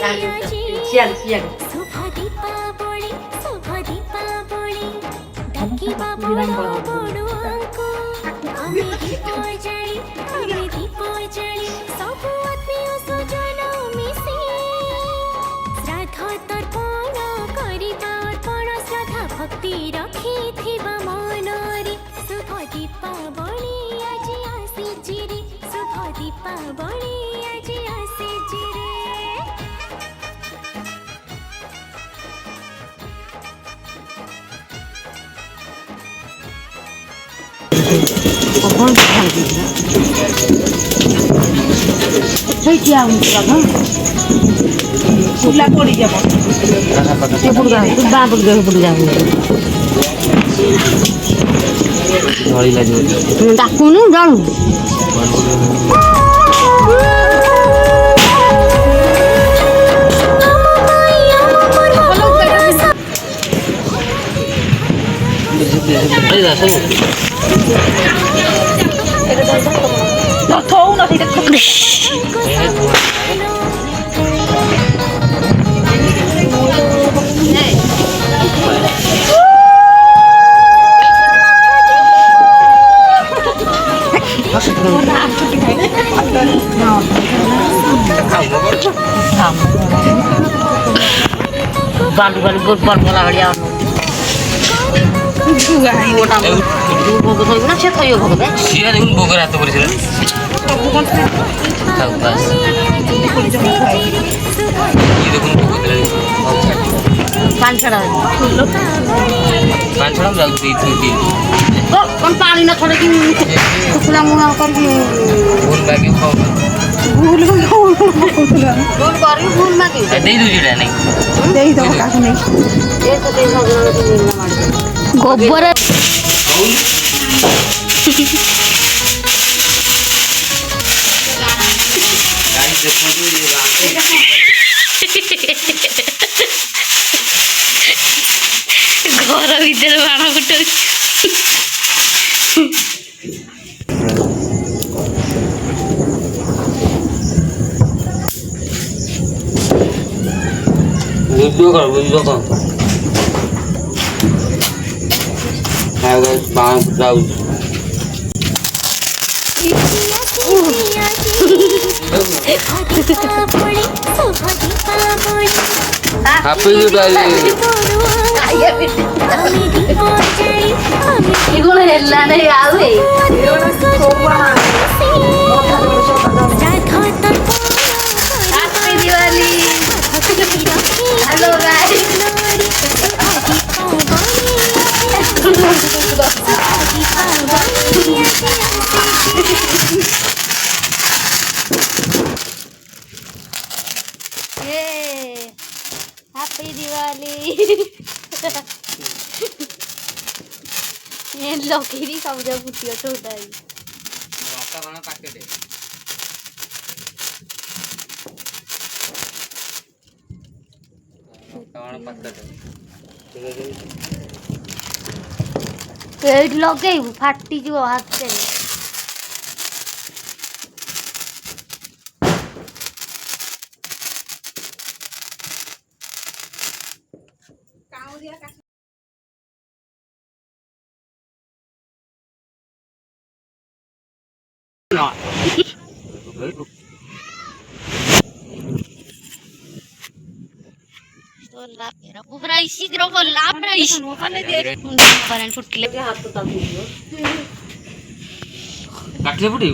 ସିଆଡ଼େ ସିଆଡ଼େ भक्ति रखिथिबा मनरे शुभ दीपावली आज आसीछि रे शुभ दीपावली आज आसीछि रे कौन खाई ସେଇଠି ଆଉନି ବାବା ଫୁଲା ପଡ଼ି যাব ଏପଟ ଗାଁ ତୁ ବାଁ ପଟ ଗାଁ ଏପଟ ଯାଉ ଧଳି ଲାଗିବ ଡାକୁନୁ ଜାଣୁ बालू बालू बहुत बड़ बड़ा बढ़िया मोटा भोग थोड़ी ना से थयो भोग बे सिया देखुन भोगर हात परिছিল थाउ बस ये देखुन भोग देले पान छड़ा जाऊ दी थी ओ कौन पानी ना छोड़े कि खुला मुंह कर के भूल बाकी खाओ भूल करी भूल मागे दे दू जीड़ा नहीं दे दो काकू नहीं ए तो दे दो गोबर घर भीतर बाण फुटाऊ वीडियो कर हाय गाइस बाहर जाओ हैप्पी दिवाली इगोन हेल्ला नहीं आवे happy Diwali hello guys happy Diwali ये लोकेरी सब जगह फुटियो छोटा ही आता बना पैकेट है आता बना पैकेट है पेड़ लगे फाटी जो हाथ से शीघ्र काटले पड़े